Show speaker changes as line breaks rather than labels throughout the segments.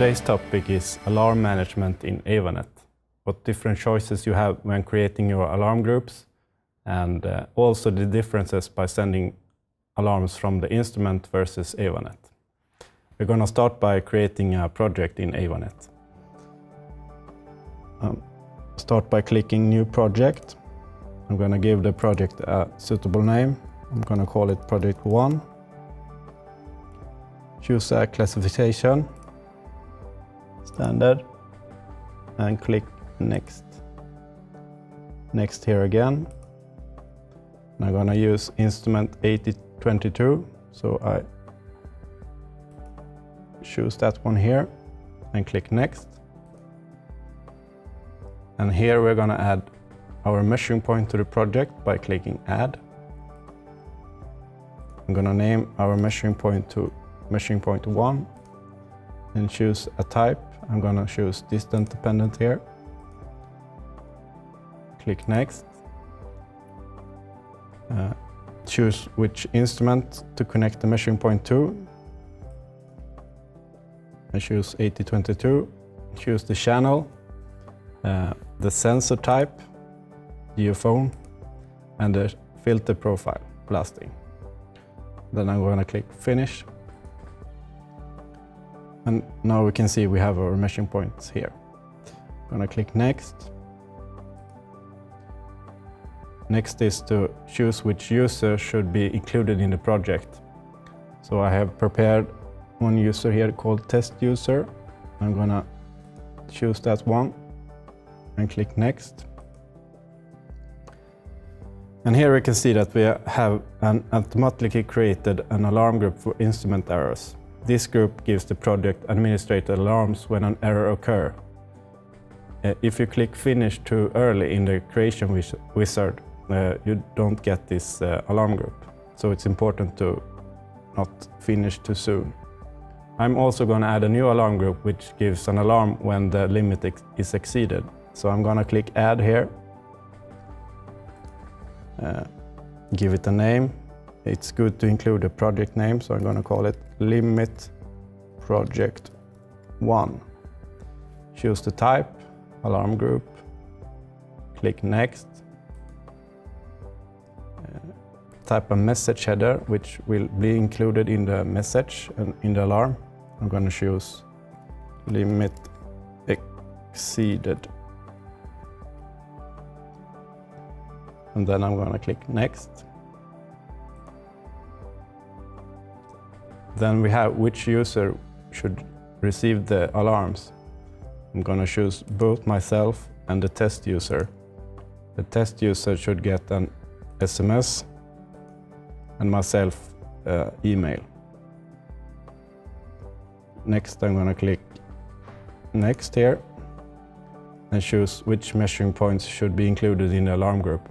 Today's topic is alarm management in AVANET. What different choices you have when creating your alarm groups, and also the differences by sending alarms from the instrument versus AVANET. We're going to start by creating a project in AVANET. Start by clicking New Project. I'm going to give the project a suitable name. I'm going to call it Project 1. Choose a classification, Standard, and click Next. Next here again. And I'm going to use instrument 8022, so I choose that one here and click Next. And here we're going to add our measuring point to the project by clicking Add. I'm going to name our measuring point to measuring point 1 and choose a type. I'm going to choose distance dependent here. Click Next. Choose which instrument to connect the measuring point to. I choose 8022. Choose the channel, the sensor type, geophone, and the filter profile, blasting. Then I'm going to click Finish. And now we can see we have our measuring points here. I'm going to click Next. Next is to choose which user should be included in the project. So I have prepared one user here called Test User. I'm going to choose that one and click Next. And here we can see that we have automatically created an alarm group for instrument errors. This group gives the project administrator alarms when an error occurs. If you click Finish too early in the creation wizard, you don't get this alarm group. So it's important to not finish too soon. I'm also going to add a new alarm group which gives an alarm when the limit is exceeded. So I'm going to click Add here. Give it a name. It's good to include a project name, so I'm going to call it Limit Project 1. Choose the type, alarm group, click Next. Type a message header, which will be included in the message and in the alarm. I'm going to choose Limit Exceeded. And then I'm going to click Next. Then we have which user should receive the alarms. I'm going to choose both myself and the test user. The test user should get an SMS and myself email. Next I'm going to click Next here and choose which measuring points should be included in the alarm group.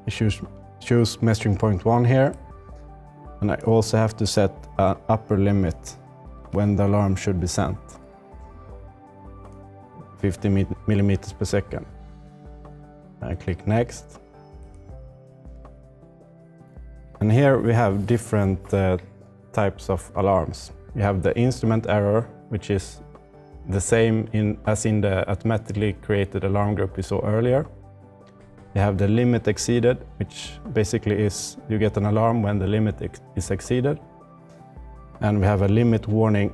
I choose measuring point 1 here, and I also have to set an upper limit when the alarm should be sent. 50 millimeters per second. I click Next. And here we have different types of alarms. We have the instrument error, which is the same as in the automatically created alarm group we saw earlier. We have the limit exceeded, which basically is you get an alarm when the limit is exceeded. And we have a limit warning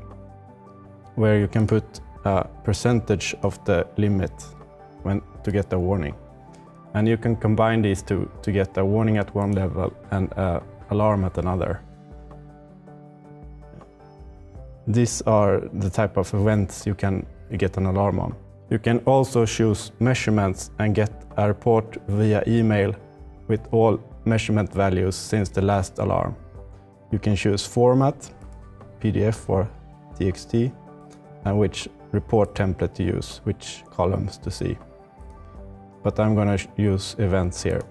where you can put a percentage of the limit to get a warning. And you can combine these to get a warning at one level and an alarm at another. These are the type of events you can get an alarm on. You can also choose measurements and get a report via email with all measurement values since the last alarm. You can choose format, PDF or TXT, and which report template to use, which columns to see. But I'm going to use events here,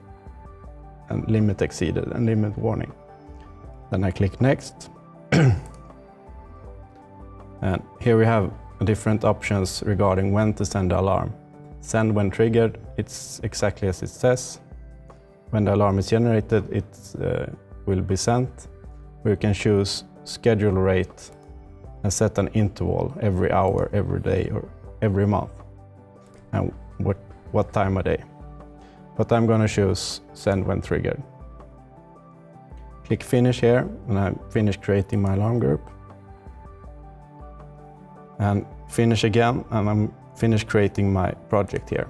and limit exceeded and limit warning. Then I click Next. And here we have different options regarding when to send the alarm. Send when triggered, it's exactly as it says. When the alarm is generated, it will be sent. We can choose schedule rate and set an interval every hour, every day, or every month, and what time of day. But I'm going to choose send when triggered. Click finish here, and I'm finished creating my alarm group. And finish again, and I'm finished creating my project here.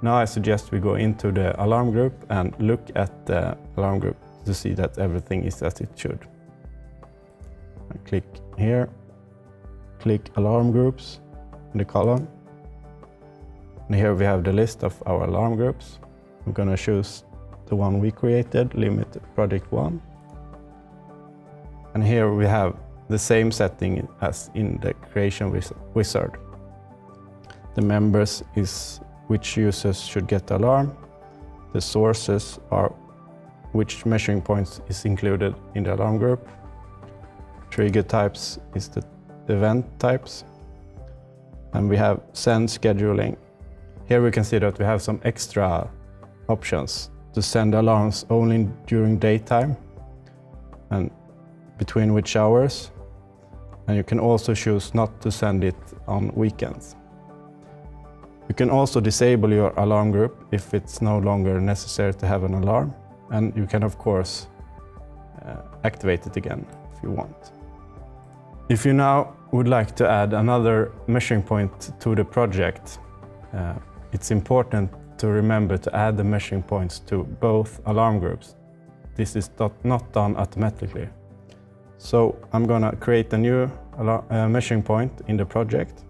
Now I suggest we go into the alarm group and look at the alarm group to see that everything is as it should. I click here, click alarm groups in the column. And here we have the list of our alarm groups. I'm going to choose the one we created, limit project 1. And here we have the same setting as in the creation wizard. The members is which users should get the alarm. The sources are which measuring points is included in the alarm group. Trigger types is the event types. And we have send scheduling. Here we can see that we have some extra options to send alarms only during daytime and between which hours. And you can also choose not to send it on weekends. You can also disable your alarm group if it's no longer necessary to have an alarm. And you can, of course, activate it again if you want. If you now would like to add another measuring point to the project, it's important to remember to add the measuring points to both alarm groups. This is not done automatically. So I'm going to create a new measuring point in the project.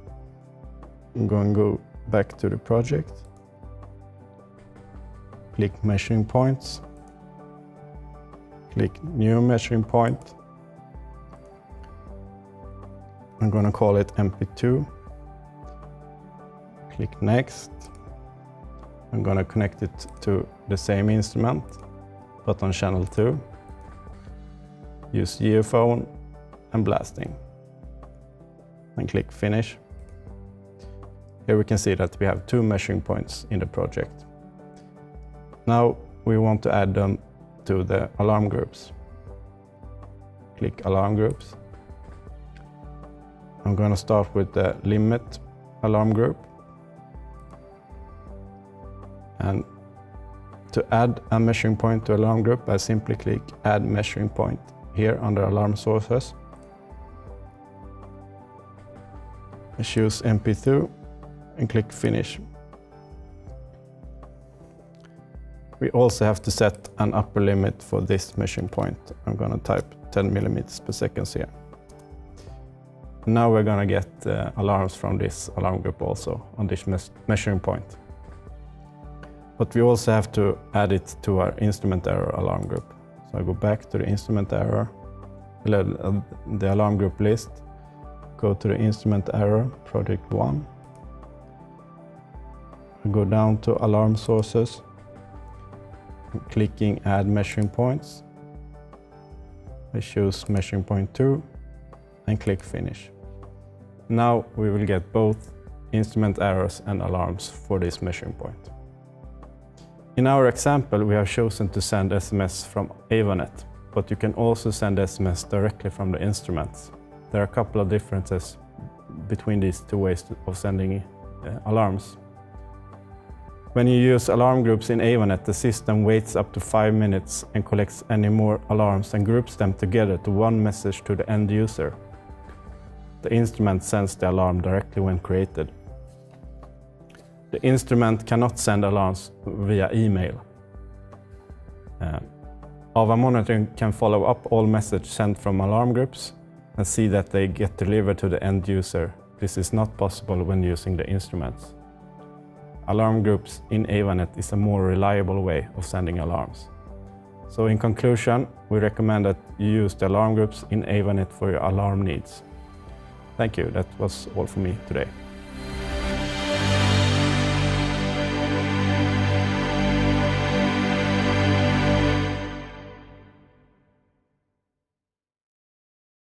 I'm going to go back to the project, click measuring points, click new measuring point. I'm going to call it MP2. Click next. I'm going to connect it to the same instrument, but on channel 2. Use geophone and blasting. And click finish. Here we can see that we have 2 measuring points in the project. Now we want to add them to the alarm groups. Click alarm groups. I'm going to start with the limit alarm group. And to add a measuring point to alarm group, I simply click add measuring point here under alarm sources. I choose MP2 and click finish. We also have to set an upper limit for this measuring point. I'm going to type 10 millimeters per second here. Now we're going to get alarms from this alarm group also on this measuring point. But we also have to add it to our instrument error alarm group. So I go back to the instrument error, the alarm group list, go to the instrument error, project 1. I go down to alarm sources, clicking add measuring points. I choose measuring point 2 and click finish. Now we will get both instrument errors and alarms for this measuring point. In our example, we have chosen to send SMS from AVANET, but you can also send SMS directly from the instruments. There are a couple of differences between these 2 ways of sending alarms. When you use alarm groups in AVANET, the system waits up to 5 minutes and collects any more alarms and groups them together to one message to the end user. The instrument sends the alarm directly when created. The instrument cannot send alarms via email. AVA Monitoring can follow up all messages sent from alarm groups and see that they get delivered to the end user. This is not possible when using the instruments. Alarm groups in AVANET is a more reliable way of sending alarms. So in conclusion, we recommend that you use the alarm groups in AVANET for your alarm needs. Thank you, that was all for me today.